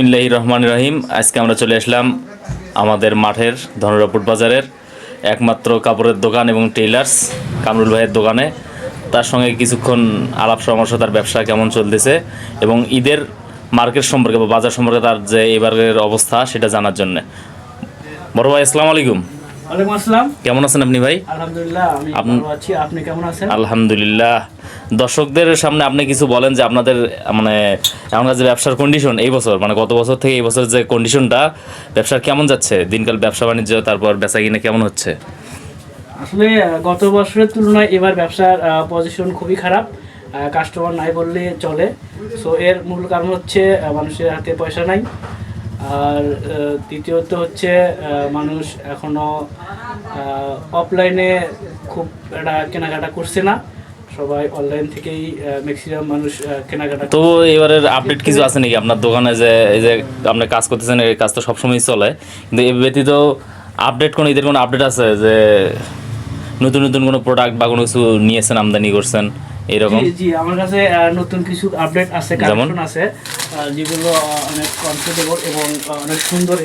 বিসমিল্লাহির রহমানির রহিম। আজকে আমরা চলে আসলাম আমাদের মাঠের ধনরাপুর বাজারের একমাত্র কাপড়ের দোকান এবং টেইলার্স কামরুল ভাইয়ের দোকানে। তার সঙ্গে কিছুক্ষণ আলাপ পরামর্শ, তার ব্যবসা কেমন চলতেছে এবং ঈদের মার্কেট সম্পর্কে বা বাজার সম্পর্কে তার যে এবারের অবস্থা সেটা জানার জন্য। বড় ভাই, আসসালামু আলাইকুম। ওয়ালাইকুম আসসালাম। কেমন আছেন আপনি ভাই? আলহামদুলিল্লাহ, আমি ভালো আছি। আপনি কেমন আছেন? আলহামদুলিল্লাহ। দর্শকদের সামনে আপনি কিছু বলেন যে আপনাদের মানে এখনকার যে ব্যবসার কন্ডিশন এই বছর, মানে গত বছর থেকে এই বছর যে কন্ডিশনটা ব্যবসার কেমন যাচ্ছে, দিনকাল ব্যবসা বাণিজ্য, তারপর বেচা কিনে কেমন হচ্ছে? আসলে গত বছরের তুলনায় এবার ব্যবসার পজিশন খুবই খারাপ। কাস্টমার নাই বললে চলে। সো এর মূল কারণ হচ্ছে মানুষের হাতে পয়সা নাই। আর দ্বিতীয়ত হচ্ছে মানুষ এখনো অফলাইনে খুব একটা কেনাকাটা করছে না, সবাই অনলাইন থেকেই ম্যাক্সিমাম মানুষ কেনাকাটা। তো এবারের আপডেট কিছু আছে নাকি আপনার দোকানে, যে এই যে আপনি কাজ করতেছেন এই কাজ তো সবসময় চলে, কিন্তু এ ব্যতীত আপডেট কোনো ঈদের কোনো আপডেট আছে যে নতুন নতুন কোনো প্রোডাক্ট বা কোনো কিছু নিয়েছেন, আমদানি করছেন এইরকম? জি, আমার কাছে নতুন কিছু আপডেট আছে, কালেকশন আছে, যেগুলো অনেক কমফোর্টেবল এবং অনেক সুন্দর।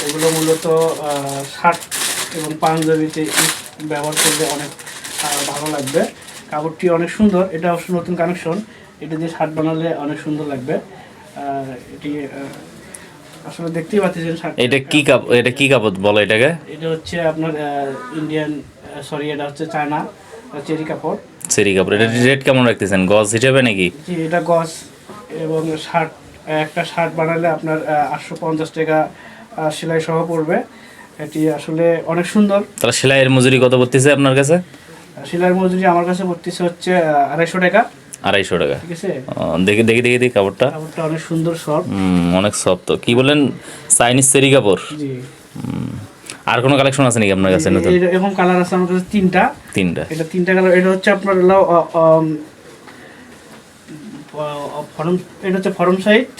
এগুলো মূলত শার্ট এবং পাঞ্জাবিতে ব্যবহার করলে অনেক ভালো লাগবে। কাপড়টি অনেক সুন্দর, এটা অবশ্য নতুন কালেকশন। এটা দিয়ে শার্ট বানালে অনেক সুন্দর লাগবে। এটি আসলে দেখতেই পাচ্ছেন শার্ট। এটা কি কাপড়, এটা কি কাপড় বলো এটাকে? এটা হচ্ছে আপনার ইন্ডিয়ান, সরি এটা হচ্ছে চায়না চেরি কাপড়। সেরি কাপড়। এটা রেট কেমন রাখতেছেন, গজ হিসেবে নাকি? জি, এটা গজ। এবং শার্ট, একটা শার্ট বানালে আপনার 850 টাকা সেলাই সহ পড়বে। এটি আসলে অনেক সুন্দর। তাহলে সেলাইয়ের মজুরি কত পড়তেছে আপনার কাছে? সেলাইয়ের মজুরি আমার কাছে পড়তেছে হচ্ছে 250 টাকা। 250 টাকা। ঠিক আছে। দেখি দেখি দেখি দেখি কাপড়টা। কাপড়টা অনেক সুন্দর, সফট। অনেক সফট। তো কি বলেন, চাইনিজ সেরি কাপড়? জি। আর কোনো কালেকশন আছে নাকি আপনার কাছে নতুন? এরকম কালার আছে আমার কাছে তিনটা। এটা তিনটা কালার। এটা হচ্ছে আপনার এটা হচ্ছে ফরম সাইড,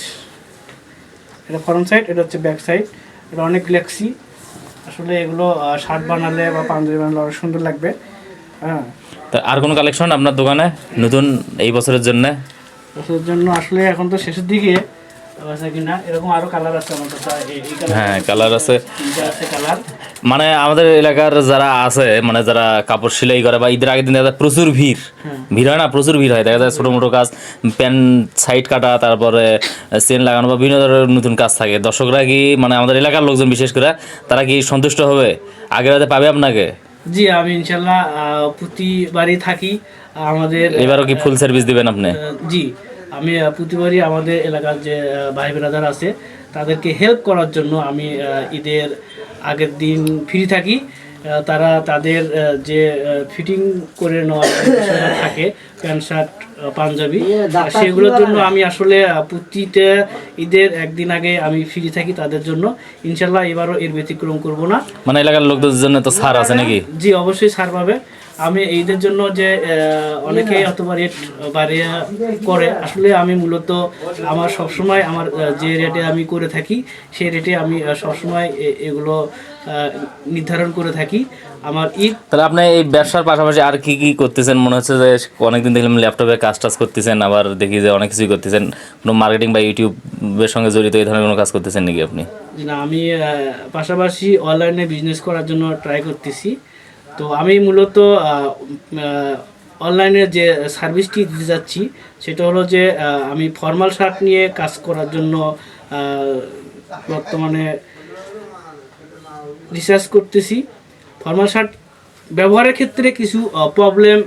এটা ফরম সাইড, এটা হচ্ছে ব্যাক সাইড। এটা অনেক গ্লেক্সি। আসলে এগুলো শার্ট বানালে বা পাঞ্জাবি বানালে অনেক সুন্দর লাগবে। হ্যাঁ। তা আর কোনো কালেকশন আপনার দোকানে নতুন এই বছরের জন্য? বছরের জন্য আসলে এখন তো শেষের দিকে আছে কিনা, এরকম আরো কালার আছে আমার কাছে। হ্যাঁ, কালার আছে। কালার মানে আমাদের এলাকার যারা আছে, মানে যারা কাপড় সেলাই করে বা ঈদের আগের দিন দেখা যায় প্রচুর ভিড় হয় না, প্রচুর ভিড় হয়, দেখা যায় ছোটো মোটো কাজ, প্যান্ট সাইড কাটা, তারপরে চেন লাগানো বা বিভিন্ন ধরনের নতুন কাজ থাকে। দর্শকরা কি, মানে আমাদের এলাকার লোকজন বিশেষ করে, তারা কি সন্তুষ্ট হবে, আগের রাতে পাবে আপনাকে? জি, আমি ইনশাল্লাহ প্রতিবারই থাকি আমাদের। এবারও কি ফুল সার্ভিস দিবেন আপনি? জি, আমি প্রতিবারই আমাদের এলাকার যে ভাই ব্রাদার আছে তাদেরকে হেল্প করার জন্য আমি ঈদের আগের দিন ফ্রি থাকি। তারা তাদের যে ফিটিং করে নেওয়ার বিষয়টা থাকে, প্যান্ট শার্ট পাঞ্জাবি, সেগুলোর জন্য আমি আসলে প্রতিটা ঈদের একদিন আগে আমি ফ্রি থাকি তাদের জন্য। ইনশাল্লাহ এবারও এর ব্যতিক্রম করব না। মানে এলাকার লোকদের জন্য তো ছাড় আছে নাকি? জি, অবশ্যই ছাড় পাবে। আমি ঈদের জন্য যে অনেকেই অথবা রেট বাড়িয়ে করে, আসলে আমি মূলত আমার সবসময় আমার যে রেটে আমি করে থাকি সেই রেটে আমি সবসময় এগুলো নির্ধারণ করে থাকি। আমার ঈদ। তাহলে আপনি এই ব্যবসার পাশাপাশি আর কি কি করতেছেন? মনে হচ্ছে যে অনেকদিন দেখলাম ল্যাপটপে কাজ টাজ করতেছেন, আবার দেখি যে অনেক কিছুই করতেছেন। কোনো মার্কেটিং বা ইউটিউবের সঙ্গে জড়িত এই ধরনের কোনো কাজ করতেছেন নাকি আপনি? না, আমি পাশাপাশি অনলাইনে বিজনেস করার জন্য ট্রাই করতেছি। তো আমি মূলত অনলাইনে যে সার্ভিসটি দিতে যাচ্ছি সেটা হলো যে আমি ফর্মাল শার্ট নিয়ে কাজ করার জন্য বর্তমানে রিসার্চ করতেছি। ফর্মাল শার্ট ব্যবহারের ক্ষেত্রে কিছু প্রবলেম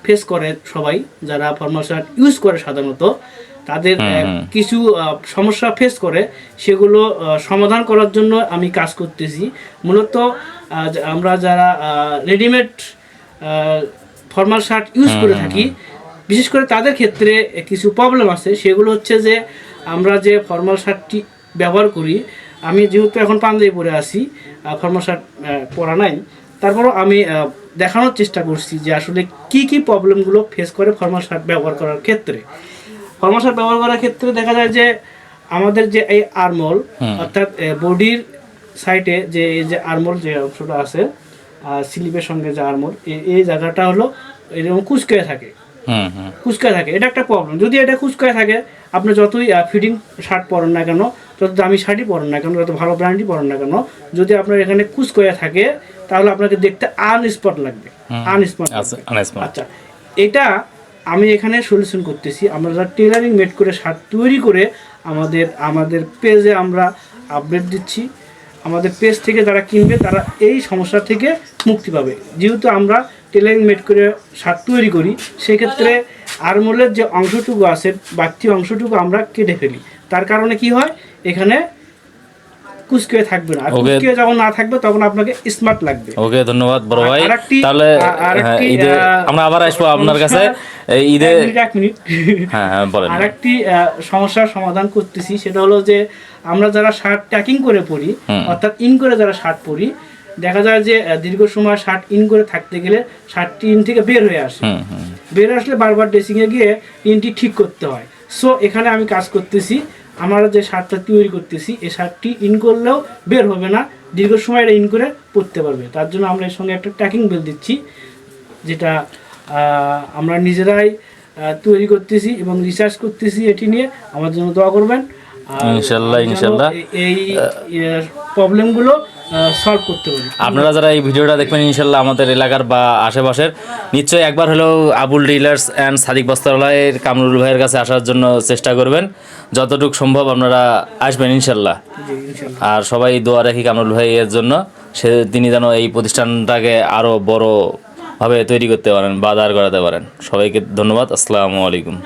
ফেস করে সবাই, যারা ফর্মাল শার্ট ইউজ করে সাধারণত তাদের কিছু সমস্যা ফেস করে, সেগুলো সমাধান করার জন্য আমি কাজ করতেছি। মূলত আমরা যারা রেডিমেড ফর্মাল শার্ট ইউজ করে থাকি, বিশেষ করে তাদের ক্ষেত্রে কিছু প্রবলেম আছে। সেগুলো হচ্ছে যে আমরা যে ফর্মাল শার্টটি ব্যবহার করি, আমি যেহেতু এখন পাঞ্জাবি পরে আছি, ফর্মাল শার্ট পরা নাই, তারপরও আমি দেখানোর চেষ্টা করছি যে আসলে কি কি প্রবলেমগুলো ফেস করে ফর্মাল শার্ট ব্যবহার করার ক্ষেত্রে। ফর্মাল শার্ট ব্যবহার করার ক্ষেত্রে দেখা যায় যে আমাদের যে এই আর্মল, অর্থাৎ বডির সাইডে যে এই যে আর্মল যে অংশটা আছে, স্লিপের সঙ্গে যে আর্মল, এই জায়গাটা হলো এরকম কুঁচকে থাকে। হুম হুম কুচকায় থাকে, এটা একটা প্রবলেম। যদি এটা কুচকায় থাকে, আপনি যতই ফিটিং শার্ট পরেন না কেন, যত দামি শার্টই পরেন না কেন, যত ভালো ব্র্যান্ডই পরেন না কেন, যদি আপনার এখানে কুচকায় থাকে তাহলে আপনাকে দেখতে আনস্পট লাগবে, আনস্পট। আচ্ছা আনস্মার্ট। আচ্ছা, এটা আমি এখানে সলিউশন করতেছি। আমরা যারা টেলারিং মেড করে শার্ট তৈরি করে আমাদের পেজে আমরা আপডেট দিচ্ছি। আমাদের পেজ থেকে যারা কিনবে তারা এই সমস্যা থেকে মুক্তি পাবে। যেহেতু আমরা টেলারিং মেড করে শার্ট তৈরি করি, সেক্ষেত্রে আরমোলের যে অংশটুকু আছে, বাড়তি অংশটুকু আমরা কেটে ফেলি। তার কারণে কি হয়, এখানে কুচকে থাকবে না। আর Okay. কুচকে যখন না থাকবে তখন আপনাকে স্মার্ট লাগবে। ওকে, ধন্যবাদ বড় ভাই। আরেকটি- তাহলে আরেকটি, ঈদে আমরা আবার আসবো আপনার কাছে। এই ঈদে এক মিনিট হ্যাঁ হ্যাঁ বলেন। আরেকটি সমস্যার সমাধান করতেছি, সেটা হলো যে আমরা যারা শার্ট ট্যাকিং করে পরি, অর্থাৎ ইন করে যারা শার্ট পরি, দেখা যায় যে দীর্ঘ সময় শার্ট ইন করে থাকতে গেলে শার্টটি ইন থেকে বের হয়ে আসে। হুম হুম বের আসলে বারবার ড্রেসিংয়ে গিয়ে ইনটি ঠিক করতে হয়। সো এখানে আমি কাজ করতেছি, আমরা যে শার্টটা তৈরি করতেছি এই শার্টটি ইন করলেও বের হবে না, দীর্ঘ সময় এটা ইন করে পরতে পারবে। তার জন্য আমরা এর সঙ্গে একটা ট্যাকিং বেল দিচ্ছি, যেটা আমরা নিজেরাই তৈরি করতেছি এবং রিসার্চ করতেছি। এটি নিয়ে আমার জন্য দোয়া করবেন। আর ইনশাল্লাহ, আমি যেন ইনশাল্লাহ। এই প্রবলেমগুলো সলভ করতে পারি। আপনারা যারা এই ভিডিওটা দেখবেন ইনশাল্লাহ আমাদের এলাকার বা আশেপাশের, নিশ্চয়ই একবার হলেও আবুল ডিলার্স অ্যান্ড সাদিক বস্ত্রালয়ের কামরুল ভাইয়ের কাছে আসার জন্য চেষ্টা করবেন। যতটুকু সম্ভব আপনারা আসবেন ইনশাল্লাহ। জি, ইনশাল্লাহ। আর সবাই দোয়া রাখি কামরুল ভাইয়ের জন্য, তিনি যেন এই প্রতিষ্ঠানটাকে আরও বড়ভাবে তৈরি করতে পারেন বা দাঁড় করাতে পারেন। সবাইকে ধন্যবাদ। আসসালামু আলাইকুম।